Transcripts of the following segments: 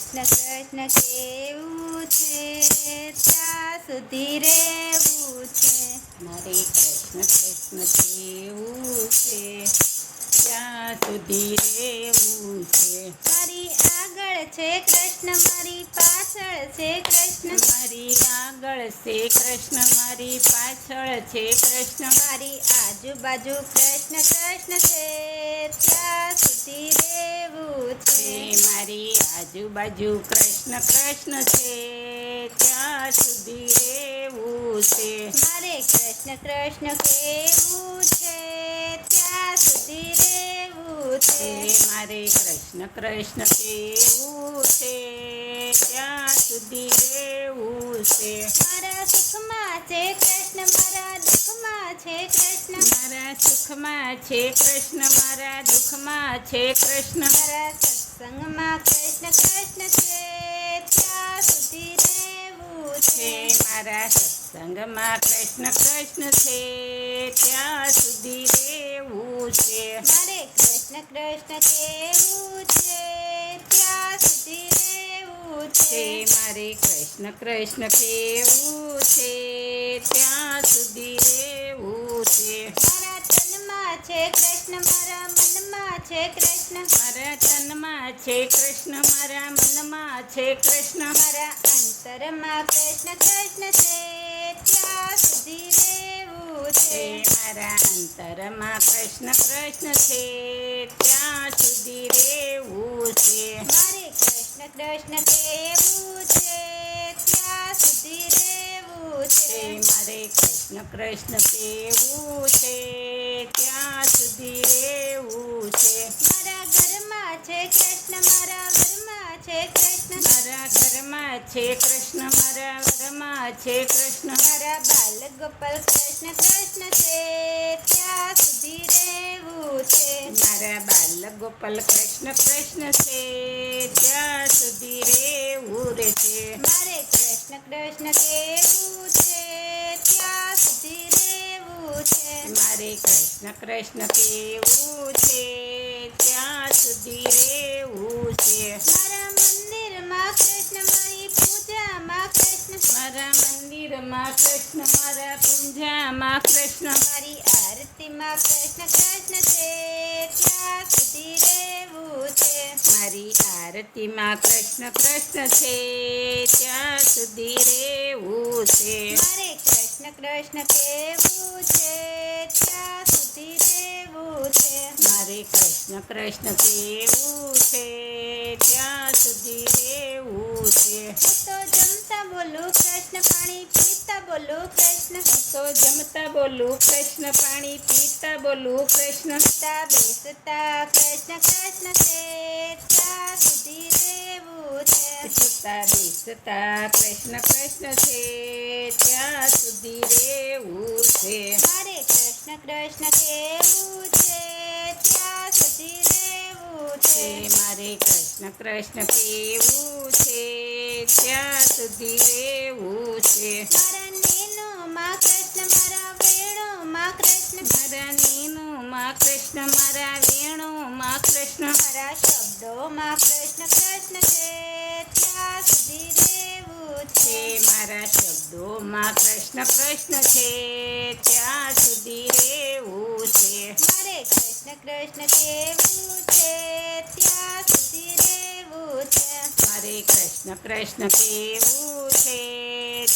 કૃષ્ણ કૃષ્ણ કેવું છે ત્યાં સુધી રહેવું છે. મારે કૃષ્ણ કૃષ્ણ કેવું છે ત્યાં સુધી રહેવું છે. મારી આગળ છે કૃષ્ણ મારી પાછળ છે કૃષ્ણ. મારી આગળ છે કૃષ્ણ મારી પાછળ છે કૃષ્ણ. મારી આજુબાજુ કૃષ્ણ કૃષ્ણ છે ત્યાં સુધી રહેવું છે. મારી આજુબાજુ કૃષ્ણ કૃષ્ણ છે ત્યાં સુધી રહેવું છે. મારે કૃષ્ણ કૃષ્ણ કેવું છે ત્યાં સુધી રહેવું છે. મારે કૃષ્ણ કૃષ્ણ કેવું છે ત્યાં સુધી રહેવું છે. મારા સુખમાં છે કૃષ્ણ મારા દુઃખમાં છે કૃષ્ણ. મારા સુખમાં છે કૃષ્ણ મારા દુઃખમાં છે કૃષ્ણ. મારા સત્સંગમાં કૃષ્ણ કૃષ્ણ છે ત્યાં સુધી રહેવું છે. મારા સત્સંગમાં કૃષ્ણ કૃષ્ણ છે ત્યાં સુધી રહેવું છે. મારે કૃષ્ણ કૃષ્ણ કેવું છે ત્યાં સુધી રહેવું છે. મારે કૃષ્ણ કૃષ્ણ કેવું છે ત્યાં સુધી રહેવું છે. મારા તનમાં છે કૃષ્ણ મારા મનમાં છે કૃષ્ણ. મારા તનમાં છે કૃષ્ણ મારા મનમાં છે કૃષ્ણ. મારા અંતરમાં કૃષ્ણ કૃષ્ણ છે ત્યાં સુધી રહેવું છે. મારા અંતરમાં કૃષ્ણ કૃષ્ણ છે ત્યાં સુધી રહેવું છે. મારે કૃષ્ણ કૃષ્ણ કેવું છે ત્યાં સુધી રહેવું છે. મારે કૃષ્ણ કૃષ્ણ કેવું છે ત્યાં સુધી રહેવું છે. મારા ઘરમાં છે કૃષ્ણ મારા વરમાં છે કૃષ્ણ. મારા ઘરમાં છે કૃષ્ણ મારા વરમાં છે કૃષ્ણ. મારા બાલ ગોપાલ કૃષ્ણ કૃષ્ણ છે ત્યાં સુધી રહેવું છે. મારા બાલ ગોપાલ કૃષ્ણ કૃષ્ણ છે ત્યાં સુધી રહેવું રહેશે. મારે કૃષ્ણ કૃષ્ણ કેવું છે ત્યાં સુધી રહેવું છે. મારે કૃષ્ણ કૃષ્ણ કેવું છે ત્યાં સુધી રહેવું છે. મારા મંદિરમાં કૃષ્ણ મારી પૂજામાં કૃષ્ણ. મારા મંદિરમાં કૃષ્ણ મારા પૂજામાં કૃષ્ણ. મારી આરતીમાં કૃષ્ણ કૃષ્ણ છે ત્યાં સુધી રહેવું છે. મારી આરતીમાં કૃષ્ણ કૃષ્ણ છે ત્યાં સુધી રહેવું છે. મારે કૃષ્ણ કૃષ્ણ કેવું છે ત્યાં સુધી રહેવું છે. મારે કૃષ્ણ કૃષ્ણ કેવું છે ત્યાં સુધી રહેવું છે. હું તો જમતા બોલું કૃષ્ણ પાણી પીતા બોલું કૃષ્ણ. તો જમતા બોલું કૃષ્ણ પાણી પીતા બોલું કૃષ્ણ. તા બેસતા કૃષ્ણ કૃષ્ણ છે ત્યાં સુધી રહેવું છે. સુતા બેસતા કૃષ્ણ કૃષ્ણ છે ત્યાં સુધી રહેવું છે. મારે કૃષ્ણ કૃષ્ણ કેવું છે ત્યાં સુધી રહેવું છે. મારે કૃષ્ણ કૃષ્ણ કેવું છે ત્યાં સુધી રહેવું છે. મારા નેનોમાં કૃષ્ણ મારા વેણોમાં કૃષ્ણ. મારા નીનુમાં કૃષ્ણ મારા વેણુમાં કૃષ્ણ. મારા શબ્દોમાં કૃષ્ણ કૃષ્ણ છે ત્યાં સુધી રહેવું છે. મારા શબ્દોમાં કૃષ્ણ કૃષ્ણ છે ત્યાં સુધી રહેવું છે. મારે કૃષ્ણ કૃષ્ણ કેવું છે ત્યાં સુધી રહેવું છે. મારે કૃષ્ણ કૃષ્ણ કેવું છે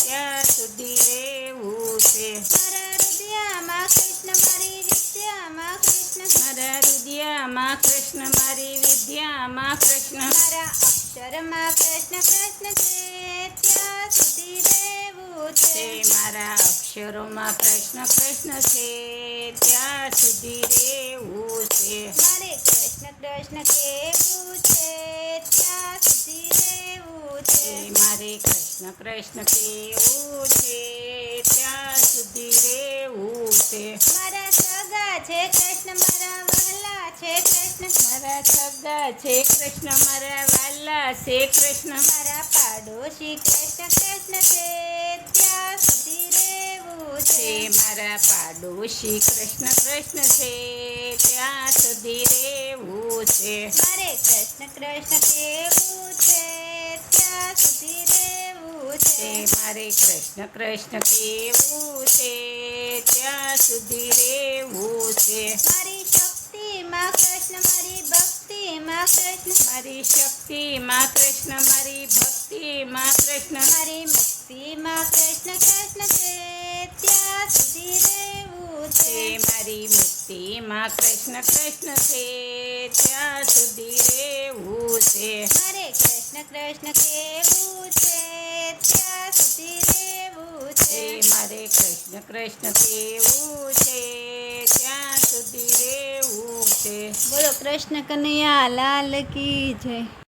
ત્યાં સુધી રહેવું છે. મારા હૃદયમાં કૃષ્ણ મારી વિદ્યામાં કૃષ્ણ. મારા હૃદયમાં કૃષ્ણ મારી વિદ્યામાં કૃષ્ણ. મારા અક્ષરમાં કૃષ્ણ કૃષ્ણ છે ત્યાં સુધી રહેવું છે. મારા અક્ષરોમાં કૃષ્ણ કૃષ્ણ છે ત્યાં સુધી રહેવું છે. મારે કૃષ્ણ કૃષ્ણ કેવું છે ત્યાં સુધી રહેવું છે. મારે કૃષ્ણ કૃષ્ણ કેવું છે ત્યાં સુધી રહેવું છે. મારા સગા છે કૃષ્ણ મારા વહાલા છે કૃષ્ણ. મારા સગા છે કૃષ્ણ મારા વાલા છે કૃષ્ણ. મારા પાડોશી કૃષ્ણ કૃષ્ણ છે ત્યાં સુધી રહેવું છે. મારા પાડોશી કૃષ્ણ કૃષ્ણ છે ત્યાં સુધી રહેવું છે. મારે કૃષ્ણ કૃષ્ણ કેવું છે મારે કૃષ્ણ કૃષ્ણ કેવું છે ત્યાં સુધી રહેવું છે. મારી શક્તિમાં કૃષ્ણ મારી ભક્તિમાં કૃષ્ણ મારી શક્તિમાં કૃષ્ણ મારી ભક્તિમાં કૃષ્ણ મારી મુક્તિમાં કૃષ્ણ કૃષ્ણ છે ત્યાં સુધી રહેવું છે. મારી મુક્તિમાં કૃષ્ણ કૃષ્ણ છે ત્યાં સુધી રહેવું છે. મારે કૃષ્ણ કૃષ્ણ કેવું છે ત્યાં સુધી રહેવું છે. મારે કૃષ્ણ કૃષ્ણ કેવું છે ત્યાં સુધી રહેવું છે. બોલો કૃષ્ણ કનૈયા લાલ કી જય.